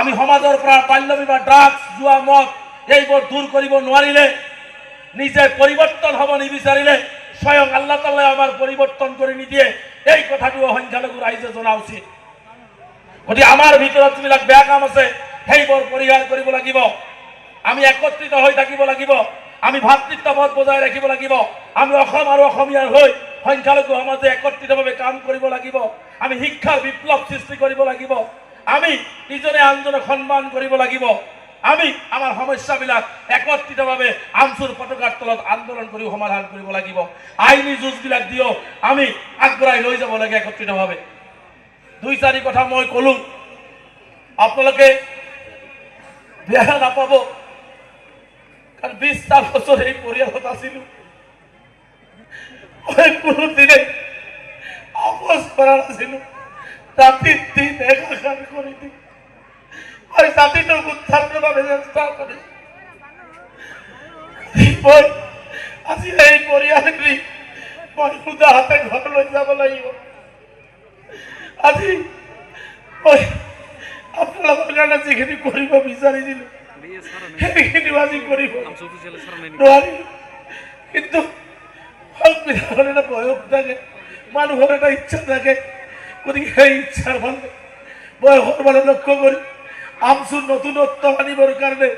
আমি সমাজৰ পৰা বাল্য বিবাহ ড্ৰাগছ জুৱা মদ এইবোৰ দূৰ কৰিব নোৱাৰিলে নিজে পৰিৱৰ্তন হ'ব নিবিচাৰিলে স্বয়ং আল্লাহ তাআলাই আমাৰ পৰিৱৰ্তন কৰি নিদিয়ে এই কথাটো সংখ্যালঘু ৰাইজে জনা উচিত গতিকে আমাৰ ভিতৰত যিবিলাক বেয়া কাম আছে সেইবোৰ পৰিহাৰ কৰিব লাগিব আমি একত্ৰিত হৈ থাকিব লাগিব আমি ভাতৃত্ববোধ বজাই ৰাখিব লাগিব আমি অসম আৰু অসমীয়াৰ হৈ সংখ্যালঘু সমাজে একত্ৰিতভাৱে কাম কৰিব লাগিব আমি শিক্ষাৰ বিপ্লৱ সৃষ্টি কৰিব লাগিব আমি ইজনে আনজনক সন্মান কৰিব লাগিব আমি আমাৰ সমস্যাবিলাক একত্ৰিতভাৱে আমচুৰ পতাকাৰ তলত আন্দোলন কৰি সমাধান কৰিব লাগিব আইনী যুঁজবিলাক দিও আমি আগবঢ়াই লৈ যাব লাগে একত্ৰিতভাৱে দুই চাৰি কথা মই কলো আপোনালোকে বেয়া নাপাব কাৰণ 20টা বছৰ এই পৰিয়ালত আছিলোঁ মই কোনোদিনে আপোচ কৰা নাছিলোঁ ৰাতি দিন একাকাৰ কৰি দিম মই জাতিটোক উদ্ধাৰৰ বাবে চেষ্টা কৰিছোঁ মই আজি এই পৰিয়াল এৰি মই সুদা হাতে ঘৰলৈ যাব লাগিব আজি মই আপোনালোকৰ কাৰণে যিখিনি কৰিব বিচাৰিছিলোঁ সেইখিনিও আজি কৰিব নোৱাৰিম কিন্তু সংবিধানৰ এটা বয়স থাকে মানুহৰ এটা ইচ্ছা থাকে গতিকে সেই ইচ্ছাৰ মানে বয়সৰ মানে লক্ষ্য কৰি আমচুৰ নতুনত্ব আনিবৰ কাৰণে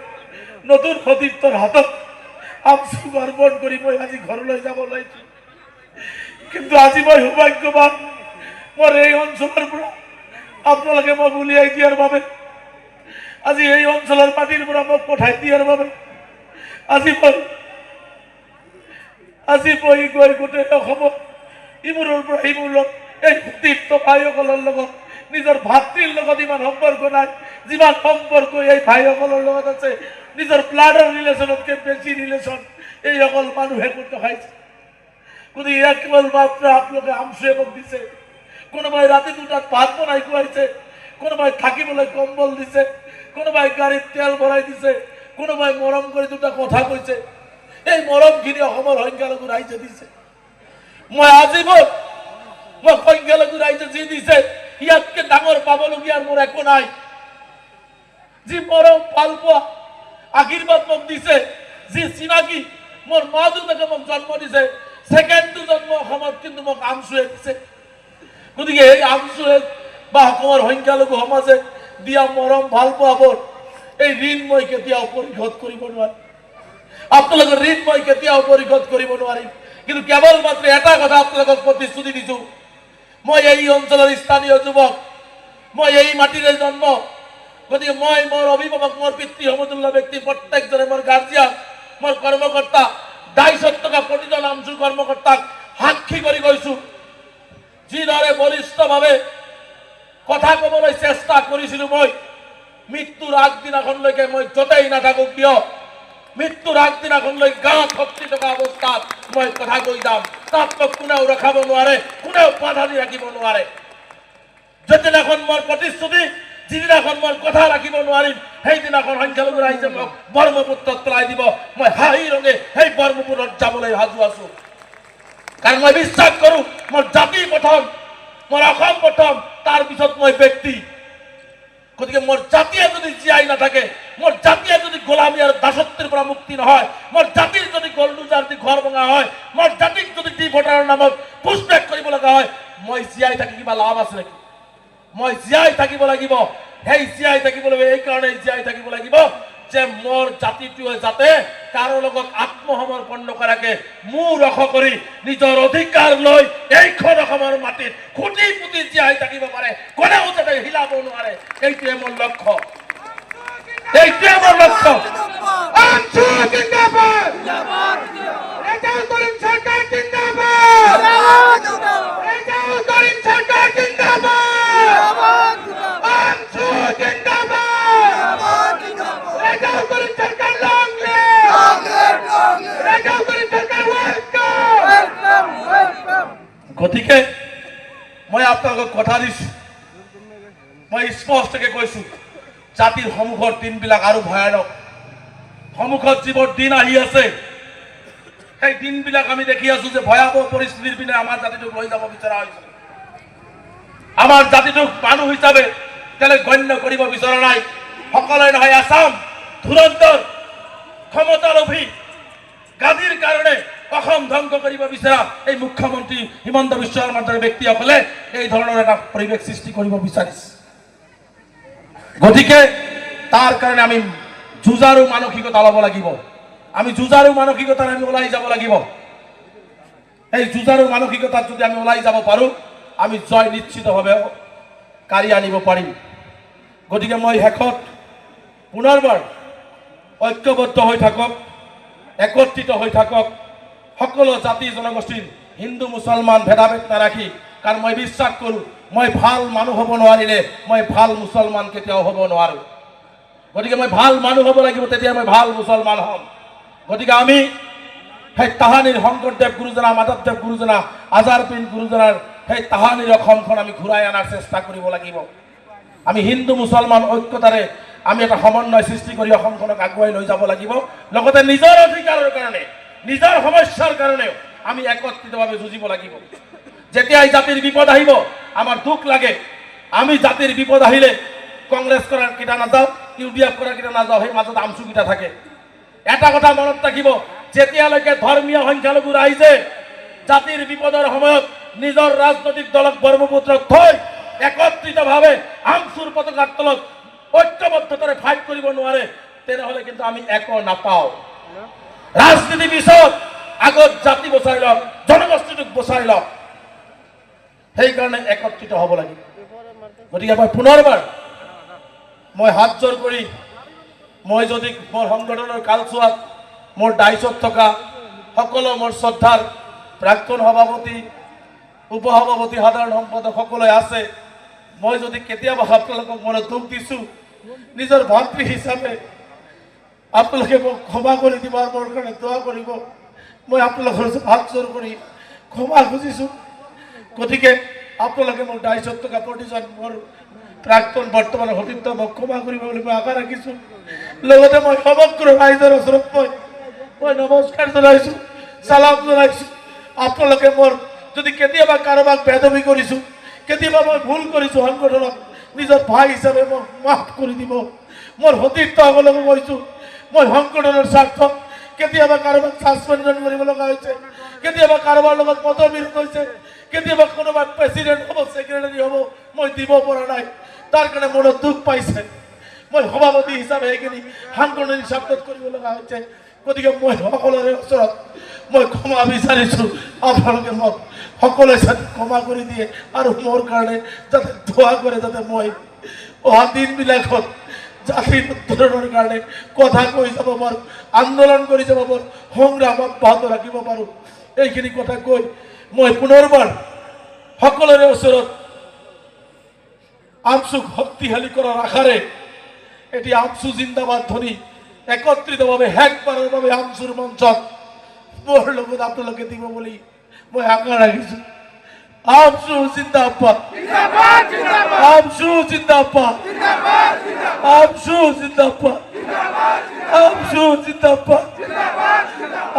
নতুন সতীৰ্থৰ হাতত আমচু অৰ্পণ কৰি মই আজি ঘৰলৈ যাব ওলাইছোঁ কিন্তু আজি মই সৌভাগ্যৱান মোৰ এই অঞ্চলৰ পৰা আপোনালোকে মোক উলিয়াই দিয়াৰ বাবে আজি এই অঞ্চলৰ মাটিৰ পৰা মোক পঠাই দিয়াৰ বাবে আজি মই গৈ গোটেই অসমত ইমূৰৰ পৰা সিমূৰলৈ এই সতীৰ্থ ভাইসকলৰ লগত নিজৰ ভাতৃৰ লগত ইমান সম্পৰ্ক নাই যিমান সম্পৰ্ক এই ভাইসকলৰ লগত আছে নিজৰ ব্লাডৰ ৰিলেশ্যনতকৈ বেছি ৰিলেশ্যন এইসকল মানুহে গোট খাইছে গতিকে ইয়াক কেৱল মাত্ৰ আপোনালোকে আমচুৱে মোক দিছে কোনোবাই ৰাতি দুটাত ভাত বনাই খুৱাইছে কোনোবাই থাকিবলৈ কম্বল দিছে কোনোবাই গাড়ীত তেল ভৰাই দিছে কোনোবাই মৰম কৰি দুটা কথা কৈছে এই মৰমখিনি অসমৰ সংখ্যালঘু ৰাইজে দিছে মই আজীৱন মই সংখ্যালঘু ৰাইজে যি দিছে ইয়াতকে ডাঙৰ পাবলগীয়াৰ মোৰ একো নাই যি মৰম ভাল পোৱা আশীৰ্বাদ মোক দিছে যি চিনাকি মোৰ মা দেউতাকে মোক জন্ম দিছে ছেকেণ্ডটো জন্ম অসমত কিন্তু মোক আমচুৱে দিছে গতিকে এই আমচুৱে বা অসমৰ সংখ্যালঘু সমাজে দিয়া মৰম ভাল পোৱাবোৰ এই ঋণ মই কেতিয়াও পৰিশোধ কৰিব নোৱাৰিম আপোনালোকৰ ঋণ মই কেতিয়াও পৰিশোধ কৰিব নোৱাৰিম কিন্তু কেৱল মাত্ৰ এটা কথা আপোনালোকক প্ৰতিশ্ৰুতি দিছোঁ মই এই অঞ্চলৰ স্থানীয় যুৱক মই এই মাটিৰে জন্ম গতিকে মই মোৰ অভিভাৱক মোৰ পিতৃ সমতুল্য ব্যক্তি প্ৰত্যেকজনে মোৰ গাৰ্জিয়ান মোৰ কৰ্মকৰ্তা দায়িত্বত থকা প্ৰতিজন আমচুৰ কৰ্মকৰ্তাক সাক্ষী কৰি গৈছোঁ যিদৰে বলিষ্ঠভাৱে কথা ক'বলৈ চেষ্টা কৰিছিলোঁ মই মৃত্যুৰ আগদিনাখনলৈকে মই য'তেই নাথাকোঁ কিয় মৃত্যুৰ আগদিনাখনলৈ গাঁৱত শক্তি থকা অৱস্থাত মই কথা কৈ যাম তাত মোক কোনেও ৰখাব নোৱাৰে কোনেও বাধা দি ৰাখিব নোৱাৰে যেদিনাখন মোৰ প্ৰতিশ্ৰুতি যিদিনাখন মই কথা ৰাখিব নোৱাৰিম সেইদিনাখন সংখ্যালঘু ৰাইজে মোক ব্ৰহ্মপুত্ৰত পেলাই দিব মই হাঁহি ৰঙে সেই ব্ৰহ্মপুত্ৰত যাবলৈ সাজু আছোঁ কাৰণ মই বিশ্বাস কৰোঁ মোৰ জাতি প্ৰথম মোৰ অসম প্ৰথম তাৰপিছত মই ব্যক্তি গতিকে মোৰ জাতিয়ে যদি জীয়াই নাথাকে মোৰ জাতিয়ে যদি গোলামী আৰু দাসত্বৰ পৰা মুক্তি নহয় মোৰ জাতিৰ যদি গলডোজাৰ দি ঘৰ ভঙা হয় মোৰ জাতিক যদি ডি ভোটাৰৰ নামত পুষ্পেক কৰিব লগা হয় মই জীয়াই থাকি কিবা লাভ আছে নেকি মই জীয়াই থাকিব লাগিব সেই জীয়াই থাকিবলৈ এইকাৰণেই জীয়াই থাকিব লাগিব যে মোৰ জাতিটোৱে যাতে কাৰো লগত আত্মসমৰ্পণ নকৰাকে মূৰ ৰখ কৰি নিজৰ অধিকাৰ লৈ এইখন অসমৰ মাটিত খুটি পুতি জীয়াই থাকিব পাৰে কোনেও যাতে হিলাব নোৱাৰে এইটোৱে মোৰ লক্ষ্য এইটোৱে মোৰ লক্ষ্য আমচু জিন্দাবাদ ৰেজাউল কৰিম সৰকাৰ জিন্দাবাদ ৰেজাউল করিম সরকার জিন্দাবাদ আমচু জিন্দাবাদ রেজাউল করিম সরকার লং লিভ রেজাউল করিম সরকার ওয়েলকাম গতিকে মই আপোনালোকক কথা দিছোঁ মই স্পষ্টকৈ কৈছোঁ জাতিৰ সন্মুখৰ দিনবিলাক আৰু ভয়ানক সন্মুখত যিবোৰ দিন আহি আছে সেই দিনবিলাক আমি দেখি আছোঁ যে ভয়াবহ পৰিস্থিতিৰ পিনে আমাৰ জাতিটোক লৈ যাব বিচৰা হৈছে আমাৰ জাতিটোক মানুহ হিচাপে তেলে গণ্য কৰিব বিচৰা নাই সকলে নহয় আসাম ধুৰন্ধৰ ক্ষমতালোভী গাদীৰ কাৰণে অসম ধ্বংস কৰিব বিচৰা এই মুখ্যমন্ত্ৰী হিমন্ত বিশ্ব শৰ্মাৰ দৰে ব্যক্তিসকলে এই ধৰণৰ এটা পৰিৱেশ সৃষ্টি কৰিব বিচাৰিছে গতিকে তাৰ কাৰণে আমি যুঁজাৰু মানসিকতা ল'ব লাগিব আমি যুঁজাৰু মানসিকতাৰে আমি ওলাই যাব লাগিব এই যুঁজাৰু মানসিকতাত যদি আমি ওলাই যাব পাৰোঁ আমি জয় নিশ্চিতভাৱে কাঢ়ি আনিব পাৰিম গতিকে মই শেষত পুনৰবাৰ ঐক্যবদ্ধ হৈ থাকক একত্ৰিত হৈ থাকক সকলো জাতি জনগোষ্ঠীৰ হিন্দু মুছলমান ভেদাভেদ নাৰাখি কাৰণ মই বিশ্বাস কৰোঁ মই ভাল মানুহ হ'ব নোৱাৰিলে মই ভাল মুছলমান কেতিয়াও হ'ব নোৱাৰোঁ গতিকে মই ভাল মানুহ হ'ব লাগিব তেতিয়া মই ভাল মুছলমান হ'ম গতিকে আমি সেই তাহানিৰ শংকৰদেৱ গুৰুজনা মাধৱদেৱ গুৰুজনা আজাৰ পীৰ গুৰুজনাৰ সেই তাহানিৰ অসমখন আমি ঘূৰাই অনাৰ চেষ্টা কৰিব লাগিব আমি হিন্দু মুছলমান ঐক্যতাৰে আমি এটা সমন্বয় সৃষ্টি কৰি অসমখনক আগুৱাই লৈ যাব লাগিব লগতে নিজৰ অধিকাৰৰ কাৰণে নিজৰ সমস্যাৰ কাৰণেও আমি একত্ৰিতভাৱে যুঁজিব লাগিব যেতিয়াই জাতিৰ বিপদ আহিব আমাৰ দুখ লাগে আমি জাতিৰ বিপদ আহিলে কংগ্ৰেছ কৰাৰ কিটা নাযাওঁ ইউডিএফ কৰাৰ কিটা নাযাওঁ সেই মাজত আমচুকিটা থাকে এটা কথা মনত ৰাখিব যেতিয়ালৈকে ধৰ্মীয় সংখ্যালঘু ৰাইজে জাতিৰ বিপদৰ সময়ত নিজৰ ৰাজনৈতিক দলক ব্ৰহ্মপুত্ৰক থৈ একত্ৰিতভাৱে আমচুৰ পতাকাৰ তলত ঐক্যবদ্ধতাৰে ফাইট কৰিব নোৱাৰে তেনেহ'লে কিন্তু আমি একো নাপাওঁ ৰাজনীতি পিছত আগত জাতি বচাই লওক জনগোষ্ঠীটোক বচাই লওক সেইকাৰণে একত্ৰিত হ'ব লাগিব গতিকে মই পুনৰবাৰ মই হাত জোৰ কৰি মই যদি মোৰ সংগঠনৰ কালচোৱাত মোৰ দায়িত্বত থকা সকলো মোৰ শ্ৰদ্ধাৰ প্ৰাক্তন সভাপতি উপসভাপতি সাধাৰণ সম্পাদক সকলোৱে আছে মই যদি কেতিয়াবা আপোনালোকক মনত দুখ দিছোঁ নিজৰ ভাতৃ হিচাপে আপোনালোকে মোক ক্ষমা কৰি দিব মোৰ কাৰণে দোৱা কৰিব মই আপোনালোকৰ হাত জোৰ কৰি ক্ষমা খুজিছোঁ গতিকে আপোনালোকে মোৰ দায়িত্বত থকা প্ৰতিজন মোৰ প্ৰাক্তন বৰ্তমানৰ সতীৰ্থ মোক ক্ষমা কৰিব বুলি মই আশা ৰাখিছোঁ লগতে মই সমগ্ৰ ৰাইজৰ ওচৰত মই নমস্কাৰ জনাইছোঁ চালাম জনাইছোঁ আপোনালোকে মোৰ যদি কেতিয়াবা কাৰোবাক বেদবি কৰিছোঁ কেতিয়াবা মই ভুল কৰিছোঁ সংগঠনক নিজৰ ভাই হিচাপে মোক মাফ কৰি দিব মোৰ সতীৰ্থসকলকো কৈছোঁ মই সংগঠনৰ স্বাৰ্থত কেতিয়াবা কাৰোবাক ছাছপেনশ্যন কৰিব লগা হৈছে কেতিয়াবা কাৰোবাৰ লগত মতবিৰোধ হৈছে কেতিয়াবা কোনোবা প্ৰেচিডেণ্ট হ'ব ছেক্ৰেটাৰী হ'ব মই দিব পৰা নাই তাৰ কাৰণে মনত দুখ পাইছে মই সভাপতি হিচাপে সেইখিনি সাংগঠনিক স্বাৰ্থত কৰিব লগা হৈছে গতিকে মই সকলোৰে ওচৰত মই ক্ষমা বিচাৰিছোঁ আপোনালোকে মোক সকলোৱে যাতে ক্ষমা কৰি দিয়ে আৰু মোৰ কাৰণে যাতে দোৱা কৰে যাতে মই অহা দিনবিলাকত জাতিৰ উত্তৰণৰ কাৰণে কথা কৈ যাব পাৰোঁ আন্দোলন কৰি যাব পাৰোঁ সংগ্ৰাম অব্যাহত ৰাখিব পাৰোঁ এইখিনি কথা কৈ মই পুনৰবাৰ সকলোৰে ওচৰত আমচুক শক্তিশালী কৰাৰ আশাৰে এটি আমচু জিন্দাবাদ ধ্বনি একত্ৰিতভাৱে শেষবাৰৰ বাবে আমচুৰ মঞ্চত মোৰ লগত আপোনালোকে দিব বুলি মই আশা ৰাখিছোঁ আমচু জিন্দাবাদ আমচু জিন্দাবাদ আমচু জিন্দাবাদ আমচু জিন্দাবাদ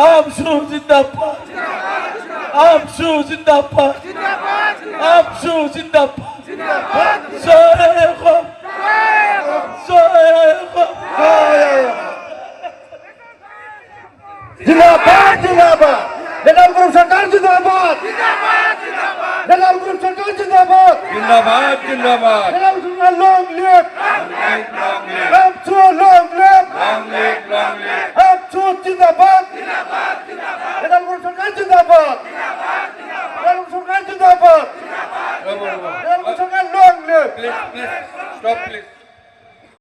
আমচু জিন্দাবাদ আমচু জিন্দাবাদ আমচু জিন্দাবাদ জয় অসম জয় অসম जिंदाबाद जिंदाबाद नेताल ग्रुप सरकार जिंदाबाद नेताल ग्रुप सरकार जिंदाबाद जिंदाबाद जिंदाबाद नेताल सरकार लॉन्ग लिव हम टू लॉन्ग लिव हम टू जिंदाबाद नेताल ग्रुप सरकार जिंदाबाद नेताल ग्रुप सरकार जिंदाबाद नेताल ग्रुप सरकार long live please stop please